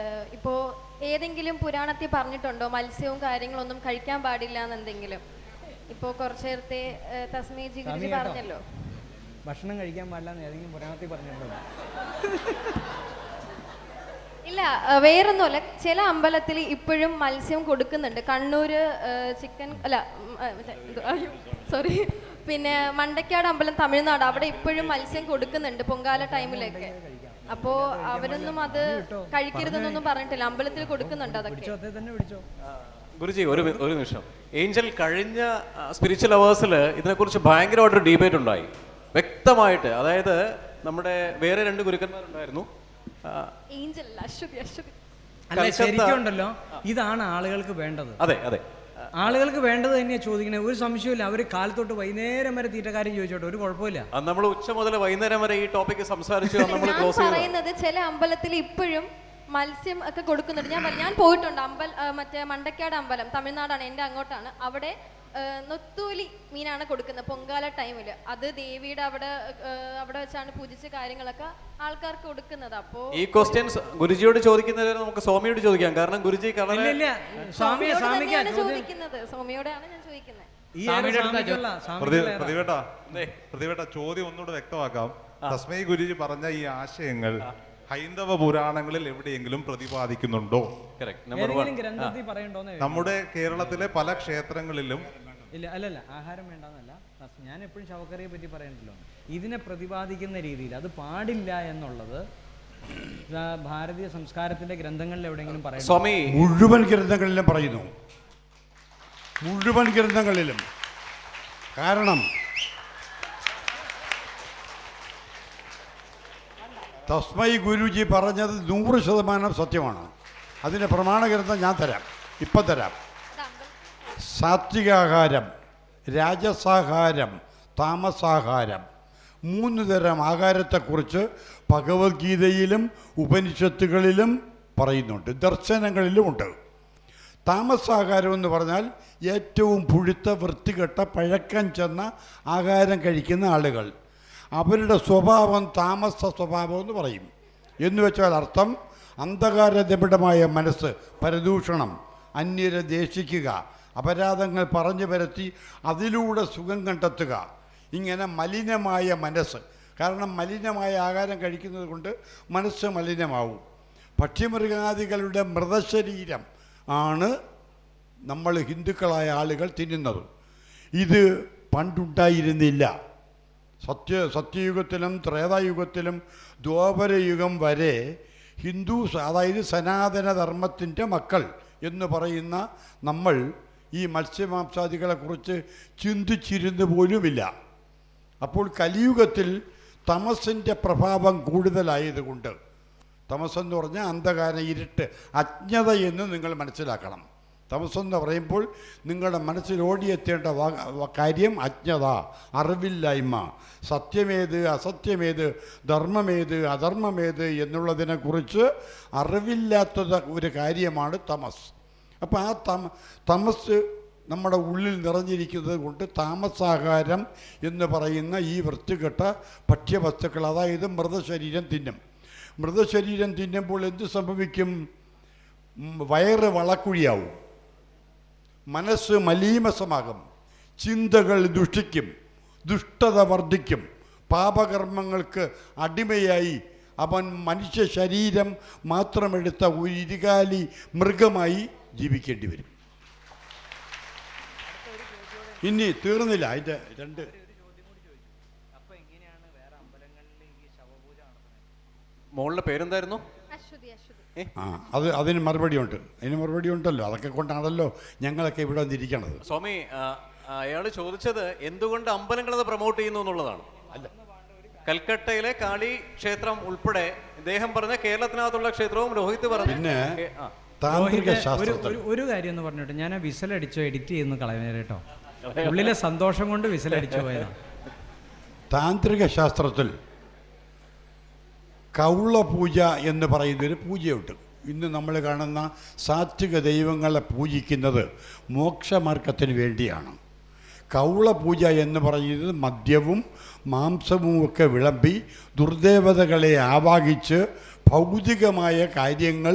ഇപ്പോൾ ഏതെങ്കിലും പുരാണത്തിൽ പറഞ്ഞിട്ടുണ്ടോ മത്സ്യവും കാര്യങ്ങളൊന്നും കഴിക്കാൻ പാടില്ല എന്നെന്തെങ്കിലും? ഇപ്പോൾ കുറച്ച് നേരത്തെ തസ്മേജി ഗുരുജി പറഞ്ഞല്ലോ, ഭക്ഷണം കഴിക്കാൻ പാടില്ല എന്ന് ഏതെങ്കിലും പുരാണത്തിൽ പറഞ്ഞിട്ടുണ്ടോ? ഇല്ല, വേറൊന്നുമല്ല. ചില അമ്പലത്തിൽ ഇപ്പോഴും മത്സ്യം കൊടുക്കുന്നുണ്ട്. കണ്ണൂര് ചിക്കൻ അല്ല, സോറി, പിന്നെ മണ്ടക്കാട് അമ്പലം തമിഴ്നാട്, അവിടെ ഇപ്പോഴും മത്സ്യം കൊടുക്കുന്നുണ്ട് പൊങ്കാല ടൈമിലൊക്കെ. അപ്പോ അവരൊന്നും അത് കഴിക്കരുതെന്നൊന്നും പറഞ്ഞിട്ടില്ല, അമ്പലത്തിൽ കൊടുക്കുന്നുണ്ട് അതൊക്കെ. ഗുരുജി ഒരു നിമിഷം. ഏഞ്ചൽ, കഴിഞ്ഞ സ്പിരിച്വൽ അവേഴ്സിൽ ഇതിനെക്കുറിച്ച് ഭയങ്കരമായിട്ടൊരു ഡിബേറ്റ് ഉണ്ടായി വ്യക്തമായിട്ട്. അതായത് നമ്മുടെ വേറെ 2 ഗുരുക്കന്മാരുണ്ടായിരുന്നു. അല്ല, ശരിക്കും ഉണ്ടല്ലോ, ഇതാണ് ആളുകൾക്ക് വേണ്ടത്. അതെ, ആളുകൾക്ക് വേണ്ടത് തന്നെയാണ് ചോദിക്കണേ. ഒരു സംശയമില്ല. അവർ കാലത്തോട്ട് വൈകുന്നേരം വരെ തീറ്റക്കാരും ചോദിച്ചോട്ടെ, ഒരു കുഴപ്പമില്ല. നമ്മൾ ഉച്ച മുതൽ വൈകുന്നേരം വരെ ഈ ടോപ്പിക്ക് സംസാരിച്ചു. ഞാൻ പറയുന്നത് ചില അമ്പലത്തിൽ ഇപ്പോഴും മത്സ്യം ഒക്കെ കൊടുക്കുന്നുണ്ട്. ഞാൻ പോയിട്ടുണ്ട്. മറ്റേ മണ്ടക്കാട് അമ്പലം തമിഴ്നാടാണ്, എൻ്റെ അങ്ങോട്ടാണ്. അവിടെ നൊത്തൂലി മീനാണ് കൊടുക്കുന്നത് പൊങ്കാല ടൈമിൽ. അത് ദേവിയുടെ അവിടെ വെച്ചാണ് പൂജിച്ച കാര്യങ്ങളൊക്കെ ആൾക്കാർക്ക് കൊടുക്കുന്നത്. അപ്പോ ഈ ക്വസ്റ്റ്യൻസ് ഗുരുജിയോട് ചോദിക്കുന്നവരെ നമുക്ക് സ്വാമിയോട് ചോദിക്കാം. കാരണം ഗുരുജി സോമിയോടാണ് ഞാൻ ചോദിക്കുന്നത്. പ്രതിവേട്ട ചോദ്യം ഒന്നുകൂടെ വ്യക്തമാക്കാം. തസ്മൈ ഗുരുജി പറഞ്ഞ ഈ ആശയങ്ങൾ ഹൈന്ദവ പുരാണങ്ങളിൽ എവിടെയെങ്കിലും പ്രതിപാദിക്കുന്നുണ്ടോ? നമ്മുടെ കേരളത്തിലെ പല ക്ഷേത്രങ്ങളിലും ഇല്ല. അല്ലല്ല, ആഹാരം വേണ്ടെന്നല്ല, ഞാൻ എപ്പോഴും ശവക്കറിയെ പറ്റി പറയണ്ടല്ലോ. ഇതിനെ പ്രതിപാദിക്കുന്ന രീതിയിൽ അത് പാടില്ല എന്നുള്ളത് ഭാരതീയ സംസ്കാരത്തിന്റെ ഗ്രന്ഥങ്ങളിൽ എവിടെയെങ്കിലും പറയുന്നു? മുഴുവൻ ഗ്രന്ഥങ്ങളിലും പറയുന്നു, മുഴുവൻ ഗ്രന്ഥങ്ങളിലും. കാരണം തസ്മൈ ഗുരുജി പറഞ്ഞത് 100% സത്യമാണ്. അതിൻ്റെ പ്രമാണഗ്രന്ഥം ഞാൻ തരാം, ഇപ്പം തരാം. സാത്വികാഹാരം, രാജസാഹാരം, താമസാഹാരം, 3 തരം ആഹാരത്തെക്കുറിച്ച് ഭഗവത്ഗീതയിലും ഉപനിഷത്തുകളിലും പറയുന്നുണ്ട്, ദർശനങ്ങളിലുമുണ്ട്. താമസാഹാരം എന്ന് പറഞ്ഞാൽ ഏറ്റവും പുഴുത്ത വൃത്തികെട്ട പഴക്കം ചെന്ന ആഹാരം കഴിക്കുന്ന ആളുകൾ. അവരുടെ സ്വഭാവം താമസ സ്വഭാവം എന്ന് പറയും. എന്ന് വെച്ചാൽ അർത്ഥം അന്ധകാരനിബിഡമായ മനസ്സ്, പരദൂഷണം, അന്യരെ ദേഷിക്കുക, അപരാധങ്ങൾ പറഞ്ഞു പരത്തി അതിലൂടെ സുഖം കണ്ടെത്തുക, ഇങ്ങനെ മലിനമായ മനസ്സ്. കാരണം മലിനമായ ആഹാരം കഴിക്കുന്നത് കൊണ്ട് മനസ്സ് മലിനമാവും. പക്ഷിമൃഗാദികളുടെ മൃതശരീരം ആണ് നമ്മൾ ഹിന്ദുക്കളായ ആളുകൾ തിന്നുന്നത്. ഇത് പണ്ടുണ്ടായിരുന്നില്ല. സത്യയുഗത്തിലും ത്രേതായുഗത്തിലും ദ്വാപരയുഗം വരെ അതായത് സനാതനധർമ്മത്തിൻ്റെ മക്കൾ എന്ന് പറയുന്ന നമ്മൾ ഈ മത്സ്യമാംസാദികളെക്കുറിച്ച് ചിന്തിച്ചിരുന്നു പോലുമില്ല. അപ്പോൾ കലിയുഗത്തിൽ തമസിൻ്റെ പ്രഭാവം കൂടുതലായതുകൊണ്ട്, തമസെന്ന് പറഞ്ഞാൽ അന്ധകാര, ഇരുട്ട്, അജ്ഞത എന്ന് നിങ്ങൾ മനസ്സിലാക്കണം. തമസെന്ന് പറയുമ്പോൾ നിങ്ങളുടെ മനസ്സിൽ ഓടിയെത്തേണ്ട കാര്യം അജ്ഞത, അറിവില്ലായ്മ, സത്യമേത് അസത്യമേത്, ധർമ്മമേത് അധർമ്മമേത് എന്നുള്ളതിനെക്കുറിച്ച് അറിവില്ലാത്തത് ഒരു കാര്യമാണ് തമസ്. അപ്പോൾ ആ തമസ് നമ്മുടെ ഉള്ളിൽ നിറഞ്ഞിരിക്കുന്നത് കൊണ്ട് താമസാഹാരം എന്ന് പറയുന്ന ഈ വൃത്തികെട്ട ഭക്ഷ്യവസ്തുക്കൾ, അതായത് മൃതശരീരം തിന്നും. മൃതശരീരം തിന്നുമ്പോൾ എന്ത് സംഭവിക്കും? വയറ് വളക്കുഴിയാവും, മനസ്സ് മലീമസമാകും, ചിന്തകൾ ദുഷിക്കും, ദുഷ്ടത വർദ്ധിക്കും, പാപകർമ്മങ്ങൾക്ക് അടിമയായി അവൻ മനുഷ്യ ശരീരം മാത്രമെടുത്ത ഒരു ഇരുകാലി മൃഗമായി ജീവിക്കേണ്ടി വരും. ഇനി തീർന്നില്ല, അതിൻ്റെ രണ്ട്. മോളുടെ പേരെന്തായിരുന്നു? അതിന് മറുപടി ഉണ്ട്, അതിന് മറുപടി ഉണ്ടല്ലോ. അതൊക്കെ കൊണ്ടാണല്ലോ ഞങ്ങളൊക്കെ ഇവിടെ വന്നിരിക്കണത്. സ്വാമി, അയാൾ ചോദിച്ചത് എന്തുകൊണ്ട് അമ്പലങ്ങളത് പ്രൊമോട്ട് ചെയ്യുന്നു എന്നുള്ളതാണ്. അല്ല, കൽക്കട്ടയിലെ കാളി ക്ഷേത്രം ഉൾപ്പെടെ ഇദ്ദേഹം പറഞ്ഞ കേരളത്തിനകത്തുള്ള ക്ഷേത്രവും രോഹിത് പറഞ്ഞു. പിന്നെ താന്ത്രിക ശാസ്ത്രത്തിൽ ഒരു കാര്യം എന്ന് പറഞ്ഞിട്ട് ഞാൻ ആ വിസലടിച്ചോ എഡിറ്റ് ചെയ്യുന്ന കളയുന്നേ കേട്ടോ, ഉള്ളിലെ സന്തോഷം കൊണ്ട് വിസലടിച്ചു പോയതാണ്. താന്ത്രിക ശാസ്ത്രത്തിൽ കൗള പൂജ എന്ന് പറയുന്നൊരു പൂജയുണ്ട്. ഇന്ന് നമ്മൾ കാണുന്ന സാത്വിക ദൈവങ്ങളെ പൂജിക്കുന്നത് മോക്ഷമാർഗത്തിന് വേണ്ടിയാണ്. കൗള പൂജ എന്ന് പറയുന്നത് മദ്യവും മാംസവും ഒക്കെ വിളമ്പി ദുർദേവതകളെ ആവാഹിച്ച് ഭൗതികമായ കാര്യങ്ങൾ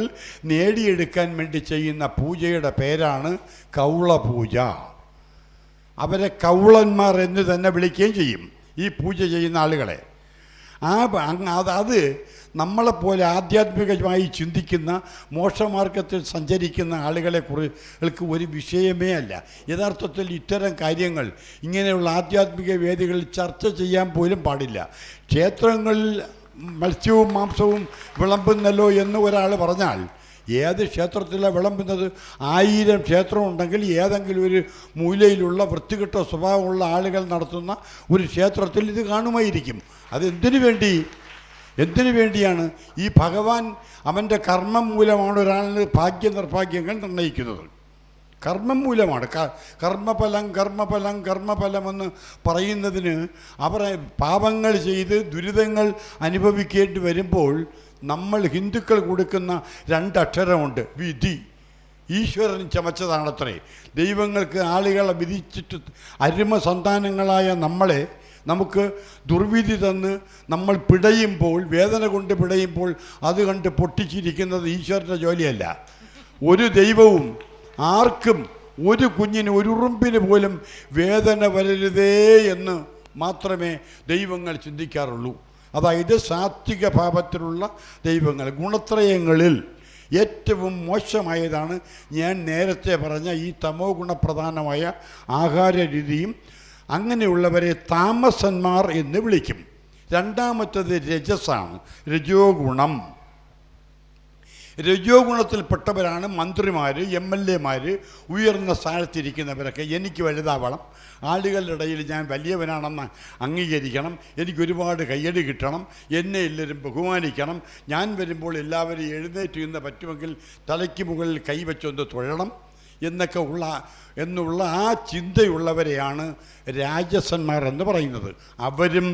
നേടിയെടുക്കാൻ വേണ്ടി ചെയ്യുന്ന പൂജയുടെ പേരാണ് കൗള പൂജ. അവരെ കൗളന്മാർ എന്ന് തന്നെ വിളിക്കുകയും ചെയ്യും ഈ പൂജ ചെയ്യുന്ന ആളുകളെ. അത് നമ്മളെപ്പോലെ ആധ്യാത്മികമായി ചിന്തിക്കുന്ന മോക്ഷമാർഗത്തിൽ സഞ്ചരിക്കുന്ന ആളുകളെക്കുറിച്ച് ഒരു വിഷയമേ അല്ല. യഥാർത്ഥത്തിൽ ഇത്തരം കാര്യങ്ങൾ ഇങ്ങനെയുള്ള ആധ്യാത്മിക വേദികളിൽ ചർച്ച ചെയ്യാൻ പോലും പാടില്ല. ക്ഷേത്രങ്ങളിൽ മത്സ്യവും മാംസവും വിളമ്പുന്നല്ലോ എന്ന് ഒരാൾ പറഞ്ഞാൽ, ഏത് ക്ഷേത്രത്തിലാണ് വിളമ്പുന്നത്? 1000 ക്ഷേത്രം ഉണ്ടെങ്കിൽ ഏതെങ്കിലും ഒരു മൂലയിലുള്ള വൃത്തികെട്ട സ്വഭാവമുള്ള ആളുകൾ നടത്തുന്ന ഒരു ക്ഷേത്രത്തിൽ ഇത് കാണുമായിരിക്കും. എന്തിനു വേണ്ടിയാണ്? ഈ ഭഗവാൻ അവൻ്റെ കർമ്മം മൂലമാണ് ഒരാളിന് ഭാഗ്യ നിർഭാഗ്യങ്ങൾ നിർണ്ണയിക്കുന്നത്. കർമ്മം മൂലമാണ്. കർമ്മഫലമെന്ന് പറയുന്നതിന് അവർ പാപങ്ങൾ ചെയ്ത് ദുരിതങ്ങൾ അനുഭവിക്കേണ്ടി വരുമ്പോൾ നമ്മൾ ഹിന്ദുക്കൾ കൊടുക്കുന്ന 2 അക്ഷരമുണ്ട്, വിധി. ഈശ്വരൻ ചമച്ചതാണത്രേ. ദൈവങ്ങൾക്ക് ആളുകളെ വിധിച്ചിട്ട് അരുമ സന്താനങ്ങളായ നമ്മളെ നമുക്ക് ദുർവിധി തന്ന് നമ്മൾ പിടയുമ്പോൾ, വേദന കൊണ്ട് പിടയുമ്പോൾ അത് കണ്ട് പൊട്ടിച്ചിരിക്കുന്നത് ഈശ്വരൻ്റെ ജോലിയല്ല. ഒരു ദൈവവും ആർക്കും, ഒരു കുഞ്ഞിന്, ഒരു ഉറുമ്പിന് പോലും വേദന വരരുതേ എന്ന് മാത്രമേ ദൈവങ്ങൾ ചിന്തിക്കാറുള്ളൂ. അതായത് സാത്വിക ഭാവത്തിലുള്ള ദൈവങ്ങൾ. ഗുണത്രയങ്ങളിൽ ഏറ്റവും മോശമായതാണ് ഞാൻ നേരത്തെ പറഞ്ഞ ഈ തമോ ഗുണപ്രധാനമായ ആഹാര രീതിയും. അങ്ങനെയുള്ളവരെ താമസന്മാർ എന്ന് വിളിക്കും. രണ്ടാമത്തത് രജസാണ്, രജോ ഗുണം. രജോ ഗുണത്തിൽപ്പെട്ടവരാണ് മന്ത്രിമാർ, MLA മാർ, ഉയർന്ന സ്ഥാനത്തിരിക്കുന്നവരൊക്കെ. എനിക്ക് വലുതാവണം, ആളുകളുടെ ഇടയിൽ ഞാൻ വലിയവനാണെന്ന് അംഗീകരിക്കണം, എനിക്കൊരുപാട് കയ്യടി കിട്ടണം, എന്നെ എല്ലാവരും ബഹുമാനിക്കണം, ഞാൻ വരുമ്പോൾ എല്ലാവരും എഴുന്നേറ്റ് നിന്ന് പറ്റുമെങ്കിൽ തലയ്ക്ക് മുകളിൽ കൈവച്ചൊന്ന് തൊഴണം എന്നുള്ള ആ ചിന്തയുള്ളവരെയാണ് രാജസന്മാർ എന്ന് അവരും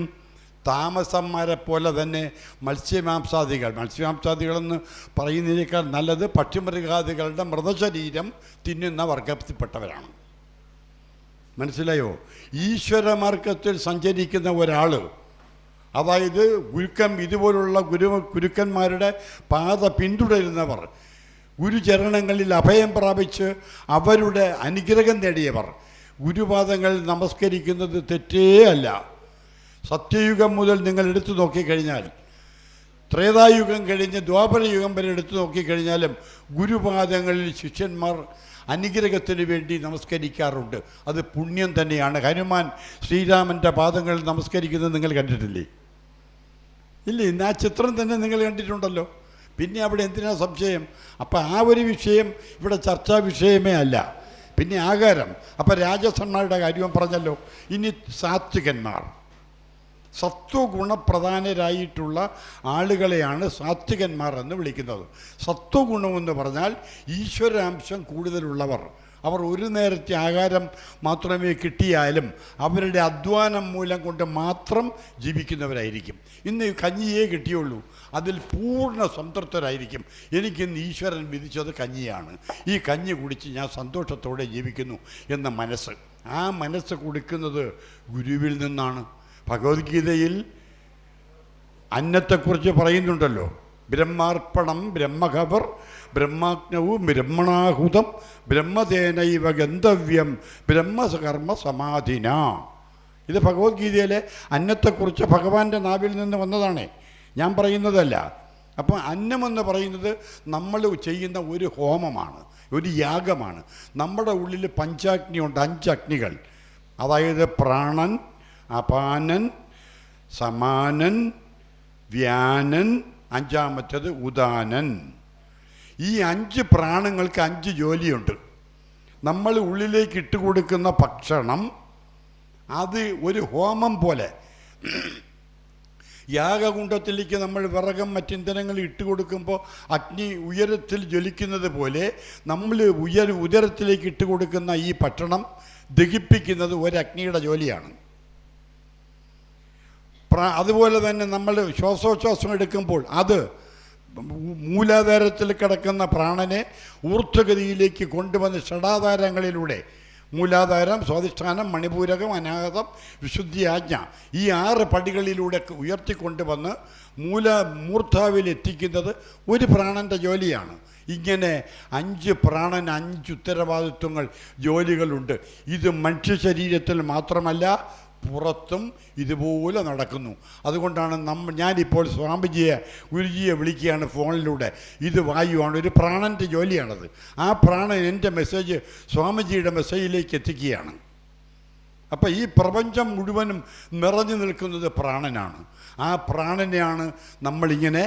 താമസന്മാരെ പോലെ തന്നെ മത്സ്യമാംസാദികളെന്ന് പറയുന്നതിനേക്കാൾ നല്ലത് പക്ഷിമൃഗാദികളുടെ മൃതശരീരം തിന്നുന്ന വർഗത്തിൽപ്പെട്ടവരാണ്. മനസ്സിലായോ? ഈശ്വരമാർഗത്തിൽ സഞ്ചരിക്കുന്ന ഒരാൾ, അതായത് ഇതുപോലുള്ള ഗുരുക്കന്മാരുടെ പാത പിന്തുടരുന്നവർ, ഗുരുചരണങ്ങളിൽ അഭയം പ്രാപിച്ച് അവരുടെ അനുഗ്രഹം നേടിയവർ, ഗുരുപാദങ്ങൾ നമസ്കരിക്കുന്നത് തെറ്റേ അല്ല. സത്യയുഗം മുതൽ നിങ്ങൾ എടുത്തു നോക്കിക്കഴിഞ്ഞാൽ, ത്രേതായുഗം കഴിഞ്ഞ് ദ്വാപരയുഗം വരെ എടുത്തു നോക്കിക്കഴിഞ്ഞാലും ഗുരുപാദങ്ങളിൽ ശിഷ്യന്മാർ അനുഗ്രഹത്തിന് വേണ്ടി നമസ്കരിക്കാറുണ്ട്. അത് പുണ്യം തന്നെയാണ്. ഹനുമാൻ ശ്രീരാമൻ്റെ പാദങ്ങൾ നമസ്കരിക്കുന്നത് നിങ്ങൾ കണ്ടിട്ടില്ലേ? ഇല്ല, ഇന്ന് ആ ചിത്രം തന്നെ നിങ്ങൾ കണ്ടിട്ടുണ്ടല്ലോ. പിന്നെ അവിടെ എന്തിനാ സംശയം? അപ്പം ആ ഒരു വിഷയം ഇവിടെ ചർച്ചാ വിഷയമേ അല്ല. പിന്നെ ആകാരം. അപ്പം രാജസന്മാരുടെ കാര്യം പറഞ്ഞല്ലോ. ഇനി സാത്വികന്മാർ, സത്വഗുണപ്രധാനരായിട്ടുള്ള ആളുകളെയാണ് സാത്വികന്മാർ എന്ന് വിളിക്കുന്നത്. സത്വഗുണമെന്ന് പറഞ്ഞാൽ ഈശ്വരാംശം കൂടുതലുള്ളവർ. അവർ ഒരു നേരത്തെ ആഹാരം മാത്രമേ കിട്ടിയാലും അവരുടെ അധ്വാനം മൂലം കൊണ്ട് മാത്രം ജീവിക്കുന്നവരായിരിക്കും. ഇന്ന് കഞ്ഞിയേ കിട്ടിയുള്ളൂ, അതിൽ പൂർണ്ണ സംതൃപ്തരായിരിക്കും. എനിക്കിന്ന് ഈശ്വരൻ വിധിച്ചത് കഞ്ഞിയാണ്, ഈ കഞ്ഞി കുടിച്ച് ഞാൻ സന്തോഷത്തോടെ ജീവിക്കുന്നു എന്ന മനസ്സ്. ആ മനസ്സ് കൊടുക്കുന്നത് ഗുരുവിൽ നിന്നാണ്. ഭഗവത്ഗീതയിൽ അന്നത്തെക്കുറിച്ച് പറയുന്നുണ്ടല്ലോ. ബ്രഹ്മാർപ്പണം ബ്രഹ്മഖബർ ബ്രഹ്മാഗ്നവും ബ്രഹ്മണാഹുതം ബ്രഹ്മതേനൈവ ഗന്ധവ്യം ബ്രഹ്മകർമ്മ സമാധിന. ഇത് ഭഗവത്ഗീതയിലെ അന്നത്തെക്കുറിച്ച് ഭഗവാന്റെ നാവിൽ നിന്ന് വന്നതാണ്, ഞാൻ പറയുന്നതല്ല. അപ്പം അന്നമെന്ന് പറയുന്നത് നമ്മൾ ചെയ്യുന്ന ഒരു ഹോമമാണ്, ഒരു യാഗമാണ്. നമ്മുടെ ഉള്ളിൽ പഞ്ചാഗ്നിയുണ്ട്, 5 അഗ്നികൾ. അതായത് പ്രാണൻ, അപാനൻ, സമാനൻ, വ്യാനൻ, 5ാമത്തേത് ഉദാനൻ. ഈ 5 പ്രാണങ്ങൾക്ക് 5 ജോലിയുണ്ട്. നമ്മൾ ഉള്ളിലേക്ക് ഇട്ടുകൊടുക്കുന്ന ഭക്ഷണം അത് ഒരു ഹോമം പോലെ. യാഗകുണ്ഡത്തിലേക്ക് നമ്മൾ വിറകം മറ്റിന്ധനങ്ങൾ ഇട്ടുകൊടുക്കുമ്പോൾ അഗ്നി ഉയരത്തിൽ ജ്വലിക്കുന്നത് പോലെ നമ്മൾ ഉദരത്തിലേക്ക് ഇട്ടുകൊടുക്കുന്ന ഈ ഭക്ഷണം ദഹിപ്പിക്കുന്നത് ഒരഗ്നിയുടെ ജോലിയാണ്. അതുപോലെ തന്നെ നമ്മൾ ശ്വാസോച്ഛ്വാസം എടുക്കുമ്പോൾ അത് മൂലാധാരത്തിൽ കിടക്കുന്ന പ്രാണനെ ഊർധ്വഗതിയിലേക്ക് കൊണ്ടുവന്ന് ഷഡാധാരങ്ങളിലൂടെ മൂലാധാരം, സ്വാധിഷ്ഠാനം, മണിപൂരകം, അനാഹതം, വിശുദ്ധി, ആജ്ഞ, ഈ 6 പടികളിലൂടെ ഉയർത്തിക്കൊണ്ടുവന്ന് മൂർധാവിൽ എത്തിക്കുന്നത് ഒരു പ്രാണൻ്റെ ജോലിയാണ്. ഇങ്ങനെ 5 പ്രാണന് 5 ഉത്തരവാദിത്വങ്ങൾ, ജോലികളുണ്ട്. ഇത് മനുഷ്യ ശരീരത്തിൽ മാത്രമല്ല പുറത്തും ഇതുപോലെ നടക്കുന്നു. അതുകൊണ്ടാണ് ഞാനിപ്പോൾ ഗുരുജിയെ വിളിക്കുകയാണ് ഫോണിലൂടെ. ഇത് വായുവാണ്, ഒരു പ്രാണൻ്റെ ജോലിയാണത്. ആ പ്രാണൻ എൻ്റെ മെസ്സേജ് സ്വാമിജിയുടെ മെസ്സേജിലേക്ക് എത്തിക്കുകയാണ്. അപ്പം ഈ പ്രപഞ്ചം മുഴുവനും നിറഞ്ഞു നിൽക്കുന്നത് പ്രാണനാണ്. ആ പ്രാണനെയാണ് നമ്മളിങ്ങനെ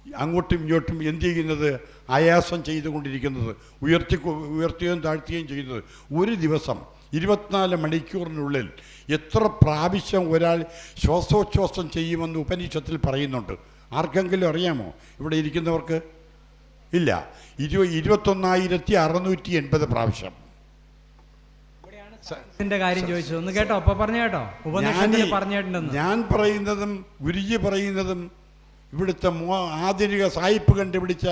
അങ്ങോട്ടും ഇങ്ങോട്ടും എന്ത് ചെയ്യുന്നത്, ആയാസം ചെയ്തുകൊണ്ടിരിക്കുന്നത്, ഉയർത്തുകയും താഴ്ത്തുകയും ചെയ്യുന്നത്. ഒരു ദിവസം 24 മണിക്കൂറിനുള്ളിൽ എത്ര പ്രാവശ്യം ഒരാൾ ശ്വാസോച്ഛ്വാസം ചെയ്യുമെന്ന് ഉപനിഷത്തിൽ പറയുന്നുണ്ട്. ആർക്കെങ്കിലും അറിയാമോ? ഇവിടെ ഇരിക്കുന്നവർക്ക് ഇല്ല. 21,680 പ്രാവശ്യം. കാര്യം ചോദിച്ചത് ഒന്ന് കേട്ടോ, അപ്പൊ പറഞ്ഞു കേട്ടോ. ഉപനിഷത്തിൽ പറഞ്ഞിട്ടുണ്ടെന്ന് ഞാൻ പറയുന്നതും ഗുരുജി പറയുന്നതും ഇവിടുത്തെ ആധുനിക സായിപ്പ് കണ്ടുപിടിച്ച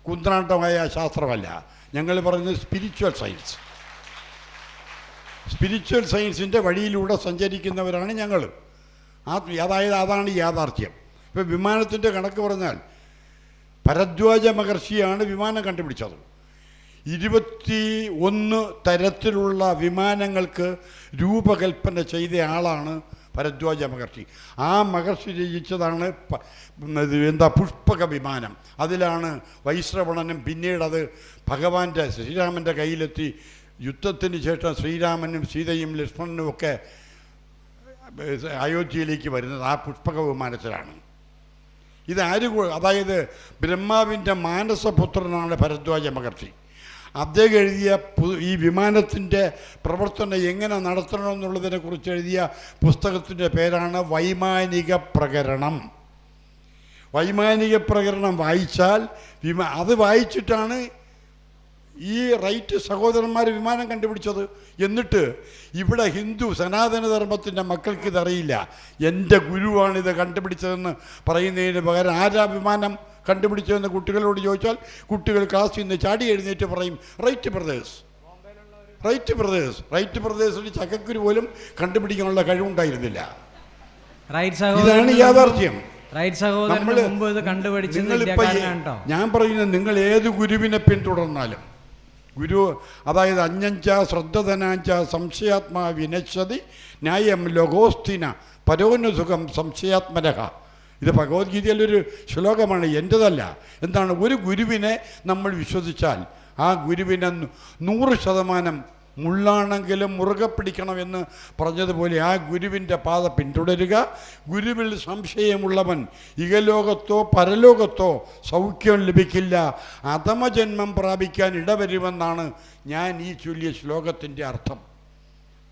കുന്ത്രാണ്ടമായ ശാസ്ത്രമല്ല. ഞങ്ങൾ പറയുന്നത് സ്പിരിച്വൽ സയൻസ്. സ്പിരിച്വൽ സയൻസിൻ്റെ വഴിയിലൂടെ സഞ്ചരിക്കുന്നവരാണ് ഞങ്ങൾ. അതായത് അതാണ് യാഥാർത്ഥ്യം. ഇപ്പോൾ വിമാനത്തിൻ്റെ കണക്ക് പറഞ്ഞാൽ ഭരദ്വാജ മഹർഷിയാണ് വിമാനം കണ്ടുപിടിച്ചത്. 21 തരത്തിലുള്ള വിമാനങ്ങൾക്ക് രൂപകൽപ്പന ചെയ്ത ആളാണ് ഭരദ്വാജ മഹർഷി. ആ മഹർഷി രചിച്ചതാണ് പുഷ്പക വിമാനം. അതിലാണ് വൈശ്രവണനും പിന്നീടത് ഭഗവാന്റെ ശ്രീരാമൻ്റെ കയ്യിലെത്തി. യുദ്ധത്തിന് ശേഷം ശ്രീരാമനും സീതയും ലക്ഷ്മണനും ഒക്കെ അയോധ്യയിലേക്ക് വരുന്നത് ആ പുഷ്പക വിമാനത്തിലാണ്. അതായത് ബ്രഹ്മാവിൻ്റെ മാനസപുത്രനാണ് ഭരദ്വാജ മഹർഷി. അദ്ദേഹം എഴുതിയ ഈ വിമാനത്തിൻ്റെ പ്രവർത്തനം എങ്ങനെ നടത്തണമെന്നുള്ളതിനെക്കുറിച്ച് എഴുതിയ പുസ്തകത്തിൻ്റെ പേരാണ് വൈമാനിക പ്രകരണം. വൈമാനിക പ്രകരണം വായിച്ചാൽ അത് വായിച്ചിട്ടാണ് ഈ റൈറ്റ് സഹോദരന്മാർ വിമാനം കണ്ടുപിടിച്ചത്. എന്നിട്ട് ഇവിടെ ഹിന്ദു സനാതനധർമ്മത്തിൻ്റെ മക്കൾക്ക് ഇതറിയില്ല. എൻ്റെ ഗുരുവാണിത് കണ്ടുപിടിച്ചതെന്ന് പറയുന്നതിന് പകരം ആരാ വിമാനം കണ്ടുപിടിച്ചതെന്ന് കുട്ടികളോട് ചോദിച്ചാൽ കുട്ടികൾ ക്ലാസ്സിൽ നിന്ന് ചാടി എഴുന്നേറ്റ് പറയും റൈറ്റ് ബ്രദേഴ്സ്. റൈറ്റ് ബ്രദേഴ്സിന് ചക്കക്കുരു പോലും കണ്ടുപിടിക്കാനുള്ള കഴിവുണ്ടായിരുന്നില്ല. ഇതാണ് യാഥാർത്ഥ്യം. ഞാൻ പറയുന്നത്, നിങ്ങൾ ഏത് ഗുരുവിനെ പിന്തുടർന്നാലും ഗുരു അതായത് അഞ്ഞഞ്ച ശ്രദ്ധധനാഞ്ച സംശയാത്മാ വിനശ്യതി ന്യായം ലോകോസ്ഥിന പരോനുസുഖം സംശയാത്മനഃ. ഇത് ഭഗവത്ഗീതയിലൊരു ശ്ലോകമാണ്, എൻ്റെതല്ല. എന്താണ്? ഒരു ഗുരുവിനെ നമ്മൾ വിശ്വസിച്ചാൽ ആ ഗുരുവിനെ 100% മുള്ളാണെങ്കിലും മുറുകെ പിടിക്കണമെന്ന് പറഞ്ഞതുപോലെ ആ ഗുരുവിൻ്റെ പാത പിന്തുടരുക. ഗുരുവിൽ സംശയമുള്ളവൻ ഇഹലോകത്തോ പരലോകത്തോ സൗഖ്യം ലഭിക്കില്ല, അധമജന്മം പ്രാപിക്കാൻ ഇടവരുമെന്നാണ് ഞാൻ ഈ ചൊല്ലിയ ശ്ലോകത്തിൻ്റെ അർത്ഥം.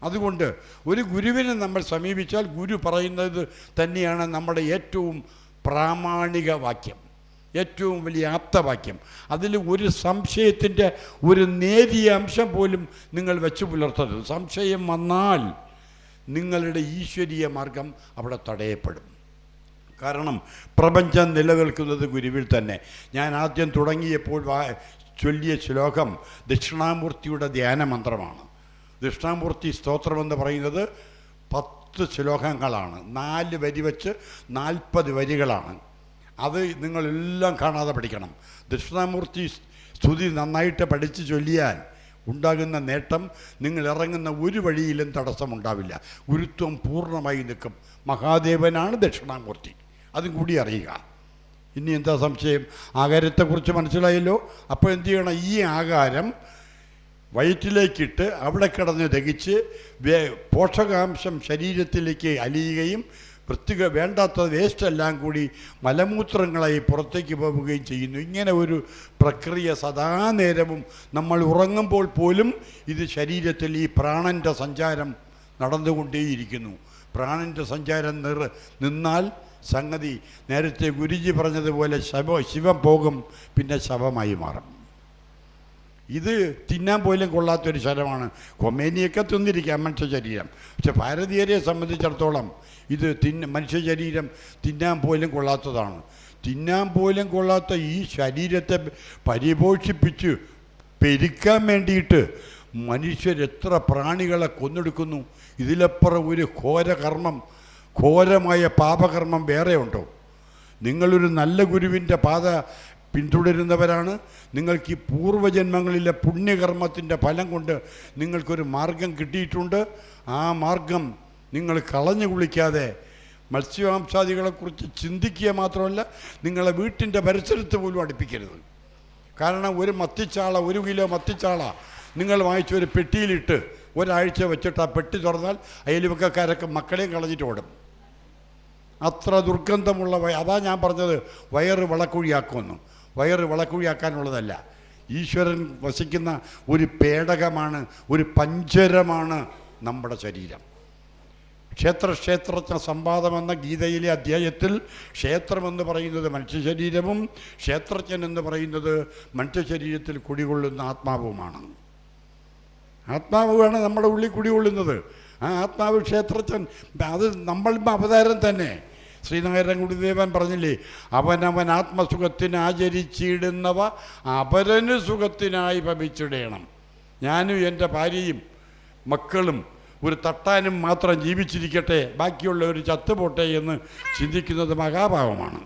അതുകൊണ്ട് ഒരു ഗുരുവിനെ നമ്മൾ സമീപിച്ചാൽ ഗുരു പറയുന്നത് തന്നെയാണ് നമ്മുടെ ഏറ്റവും പ്രാമാണിക വാക്യം, ഏറ്റവും വലിയ ആപ്തവാക്യം. അതിൽ ഒരു സംശയത്തിൻ്റെ ഒരു നേരിയ അംശം പോലും നിങ്ങൾ വെച്ച് പുലർത്തരുത്. സംശയം വന്നാൽ നിങ്ങളുടെ ഈശ്വരീയ മാർഗം അവിടെ തടയപ്പെടും. കാരണം പ്രപഞ്ചം നിലനിൽക്കുന്നത് ഗുരുവിൽ തന്നെ. ഞാൻ ആദ്യം തുടങ്ങിയപ്പോൾ ചൊല്ലിയ ശ്ലോകം ദക്ഷിണാമൂർത്തിയുടെ ധ്യാനമന്ത്രമാണ്. ദക്ഷിണാമൂർത്തി സ്തോത്രമെന്ന് പറയുന്നത് 10 ശ്ലോകങ്ങളാണ്. 4 വരി വെച്ച് 40 വരികളാണ്. അത് നിങ്ങളെല്ലാം കാണാതെ പഠിക്കണം. ദക്ഷിണാമൂർത്തി സ്തുതി നന്നായിട്ട് പഠിച്ച് ചൊല്ലിയാൽ ഉണ്ടാകുന്ന നേട്ടം, നിങ്ങൾ ഇറങ്ങുന്ന ഒരു വഴിയിലും തടസ്സമുണ്ടാവില്ല. ഗുരുത്വം പൂർണ്ണമായി നിൽക്കും. മഹാദേവനാണ് ദക്ഷിണാമൂർത്തി, അതും കൂടി അറിയുക. ഇനി എന്താ സംശയം? ആകാരത്തെക്കുറിച്ച് മനസ്സിലായല്ലോ. അപ്പോൾ എന്ത് ചെയ്യണം? ഈ ആകാരം വയറ്റിലേക്കിട്ട് അവിടെ കിടന്ന് ദഹിച്ച് പോഷകാംശം ശരീരത്തിലേക്ക് അലിയുകയും വേണ്ടാത്ത വേസ്റ്റെല്ലാം കൂടി മലമൂത്രങ്ങളായി പുറത്തേക്ക് പോവുകയും ചെയ്യുന്നു. ഇങ്ങനെ ഒരു പ്രക്രിയ സദാ നേരവും നമ്മൾ ഉറങ്ങുമ്പോൾ പോലും ഇത് ശരീരത്തിൽ ഈ പ്രാണൻ്റെ സഞ്ചാരം നടന്നുകൊണ്ടേയിരിക്കുന്നു. പ്രാണൻ്റെ സഞ്ചാരം നിന്നാൽ സംഗതി നേരത്തെ ഗുരുജി പറഞ്ഞതുപോലെ ശിവം പോകും, പിന്നെ ശവമായി മാറും. ഇത് തിന്നാൻ പോലും കൊള്ളാത്തൊരു ശരമാണ്. കൊമേനിയൊക്കെ തിന്നിരിക്കാം മനുഷ്യ ശരീരം, പക്ഷെ ഭാരതീയരെ സംബന്ധിച്ചിടത്തോളം ഇത് മനുഷ്യ ശരീരം തിന്നാൻ പോലും കൊള്ളാത്തതാണ്. തിന്നാൻ പോലും കൊള്ളാത്ത ഈ ശരീരത്തെ പരിപോഷിപ്പിച്ച് പെരുക്കാൻ വേണ്ടിയിട്ട് മനുഷ്യരെത്ര പ്രാണികളെ കൊന്നെടുക്കുന്നു. ഇതിലപ്പുറം ഒരു ഘോരമായ പാപകർമ്മം വേറെ ഉണ്ടോ? നിങ്ങളൊരു നല്ല ഗുരുവിൻ്റെ പാത പിന്തുടരുന്നവരാണ്. നിങ്ങൾക്ക് ഈ പൂർവ്വജന്മങ്ങളിലെ പുണ്യകർമ്മത്തിൻ്റെ ഫലം കൊണ്ട് നിങ്ങൾക്കൊരു മാർഗം കിട്ടിയിട്ടുണ്ട്. ആ മാർഗം നിങ്ങൾ കളഞ്ഞു കുളിക്കാതെ മത്സ്യമാംസാദികളെക്കുറിച്ച് ചിന്തിക്കുക മാത്രമല്ല, നിങ്ങളെ വീട്ടിൻ്റെ പരിസരത്ത് പോലും അടുപ്പിക്കരുത്. കാരണം ഒരു മത്തിച്ചാള, 1 കിലോ മത്തിച്ചാള നിങ്ങൾ വാങ്ങിച്ചൊരു പെട്ടിയിലിട്ട് ഒരാഴ്ച വെച്ചിട്ട് ആ പെട്ടി തുറന്നാൽ അയൽവക്കക്കാരൊക്കെ മക്കളെയും കളഞ്ഞിട്ട് ഓടും. അത്ര ദുർഗന്ധമുള്ള അതാ ഞാൻ പറഞ്ഞത് വയറ് വളക്കുഴിയാക്കുമെന്ന്. വയറ് വളക്കുഴിയാക്കാനുള്ളതല്ല. ഈശ്വരൻ വസിക്കുന്ന ഒരു പേടകമാണ്, ഒരു പഞ്ചരമാണ് നമ്മുടെ ശരീരം. ക്ഷേത്രജ്ഞ സംവാദമെന്ന ഗീതയിലെ അധ്യായത്തിൽ ക്ഷേത്രമെന്ന് പറയുന്നത് മനുഷ്യ ശരീരവും ക്ഷേത്രജ്ഞൻ എന്ന് പറയുന്നത് മനുഷ്യ ശരീരത്തിൽ കുടികൊള്ളുന്ന ആത്മാവുമാണ്. ആത്മാവാണ് നമ്മുടെ ഉള്ളിൽ കുടികൊള്ളുന്നത്. ആ ആത്മാവ് ക്ഷേത്രജ്ഞൻ. അത് നമ്മളും അവതാരം തന്നെ. ശ്രീനാരായണ ഗുരുദേവൻ പറഞ്ഞില്ലേ, അവനവൻ ആത്മസുഖത്തിന് ആചരിച്ചിടുന്നവ അപരന് സുഖത്തിനായി ഭവിച്ചിടണം. ഞാനും എൻ്റെ ഭാര്യയും മക്കളും ഒരു തട്ടാനും മാത്രം ജീവിച്ചിരിക്കട്ടെ, ബാക്കിയുള്ളവർ ചത്തുപോട്ടെ എന്ന് ചിന്തിക്കുന്നത് മഹാഭാവമാണ്.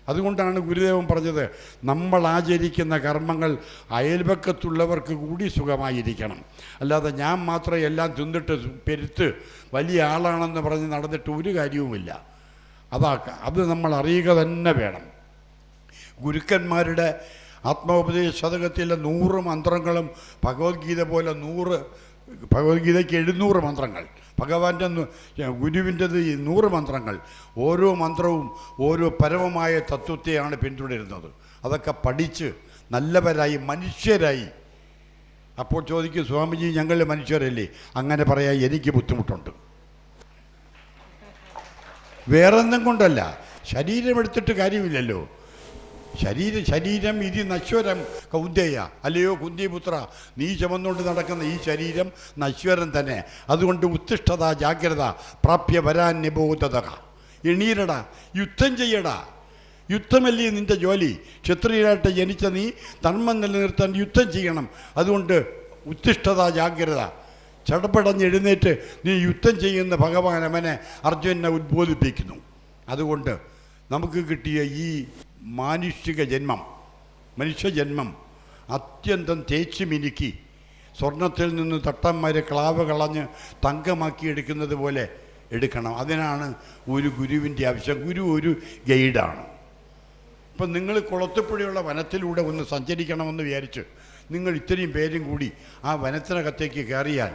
അതുകൊണ്ടാണ് ഗുരുദേവൻ പറഞ്ഞത്, നമ്മൾ ആചരിക്കുന്ന കർമ്മങ്ങൾ അയൽപക്കത്തുള്ളവർക്ക് കൂടി സുഖമായിരിക്കണം. അല്ലാതെ ഞാൻ മാത്രം എല്ലാം തിന്നിട്ട് പെരുത്ത് വലിയ ആളാണെന്ന് പറഞ്ഞ് നടന്നിട്ട് ഒരു കാര്യവുമില്ല. അത് നമ്മൾ അറിയുക തന്നെ വേണം. ഗുരുക്കന്മാരുടെ ആത്മോപദേശ ശതകത്തിലെ 100 മന്ത്രങ്ങളും ഭഗവത്ഗീത പോലെ ഭഗവത്ഗീതയ്ക്ക് 700 മന്ത്രങ്ങൾ, ഭഗവാന്റെ ഗുരുവിൻ്റെത് 100 മന്ത്രങ്ങൾ. ഓരോ മന്ത്രവും ഓരോ പരമമായ തത്വത്തെയാണ് പിന്തുടരുന്നത്. അതൊക്കെ പഠിച്ച് നല്ലവരായി മനുഷ്യരായി. അപ്പോൾ ചോദിക്കും, സ്വാമിജി ഞങ്ങൾ മനുഷ്യരല്ലേ? അങ്ങനെ പറയാൻ എനിക്ക് ബുദ്ധിമുട്ടുണ്ട്. വേറൊന്നും കൊണ്ടല്ല, ശരീരം എടുത്തിട്ട് കാര്യമില്ലല്ലോ. ശരീരം ഇത് നശ്വരം കൗന്ദേയ, അല്ലയോ കുന്തിപുത്ര, നീ ചുമന്നുകൊണ്ട് നടക്കുന്ന ഈ ശരീരം നശ്വരം തന്നെ. അതുകൊണ്ട് ഉത്തിഷ്ഠത, ജാഗ്രത, പ്രാപ്യ വരാൻ നിബോധത. എണീരടാ, യുദ്ധം ചെയ്യടാ. യുദ്ധമല്ലേ നിൻ്റെ ജോലി. ക്ഷത്രിയരായിട്ട് ജനിച്ച നീ ധർമ്മം നിലനിർത്താൻ യുദ്ധം ചെയ്യണം. അതുകൊണ്ട് ഉത്തിഷ്ഠത, ജാഗ്രത. ചടപടഞ്ഞെഴുന്നേറ്റ് നീ യുദ്ധം ചെയ്യുന്ന ഭഗവാൻ അവനെ അർജുനനെ ഉദ്ബോധിപ്പിക്കുന്നു. അതുകൊണ്ട് നമുക്ക് കിട്ടിയ ഈ മനുഷ്യജന്മം അത്യന്തം തേച്ച് മിനുക്കി സ്വർണത്തിൽ നിന്ന് തട്ടന്മാരെ ക്ലാവ് കളഞ്ഞ് തങ്കമാക്കിയെടുക്കുന്നത് പോലെ എടുക്കണം. അതിനാണ് ഒരു ഗുരുവിൻ്റെ ആവശ്യം. ഗുരു ഒരു ഗൈഡാണ്. ഇപ്പം നിങ്ങൾ കുളത്തുപുഴയുള്ള വനത്തിലൂടെ ഒന്ന് സഞ്ചരിക്കണമെന്ന് വിചാരിച്ച് നിങ്ങൾ ഇത്രയും പേരും കൂടി ആ വനത്തിനകത്തേക്ക് കയറിയാൽ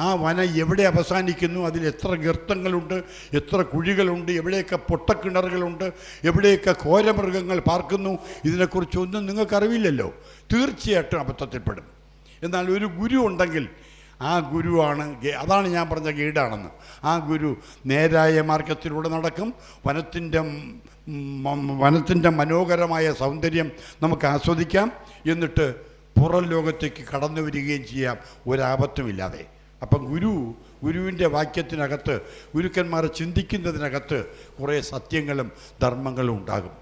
ആ വനം എവിടെ അവസാനിക്കുന്നു, അതിൽ എത്ര ഗർത്തങ്ങളുണ്ട്, എത്ര കുഴികളുണ്ട്, എവിടെയൊക്കെ പൊട്ടക്കിണറുകളുണ്ട്, എവിടെയൊക്കെ ഘോരമൃഗങ്ങൾ പാർക്കുന്നു, ഇതിനെക്കുറിച്ചൊന്നും നിങ്ങൾക്കറിവില്ലല്ലോ. തീർച്ചയായിട്ടും അബദ്ധത്തിൽപ്പെടും. എന്നാൽ ഒരു ഗുരു ഉണ്ടെങ്കിൽ ആ ഗുരുവാണ്, അതാണ് ഞാൻ പറഞ്ഞ ഗൈഡാണെന്ന്. ആ ഗുരു നേരായ മാർഗത്തിലൂടെ നടക്കും. വനത്തിൻ്റെ മനോഹരമായ സൗന്ദര്യം നമുക്ക് ആസ്വദിക്കാം. എന്നിട്ട് പുറം ലോകത്തേക്ക് കടന്നു വരികയും ചെയ്യാം ഒരാപത്തുമില്ലാതെ. അപ്പം ഗുരുവിൻ്റെ വാക്യത്തിനകത്ത്, ഗുരുക്കന്മാർ ചിന്തിക്കുന്നതിനകത്ത് കുറേ സത്യങ്ങളും ധർമ്മങ്ങളും ഉണ്ടാകും.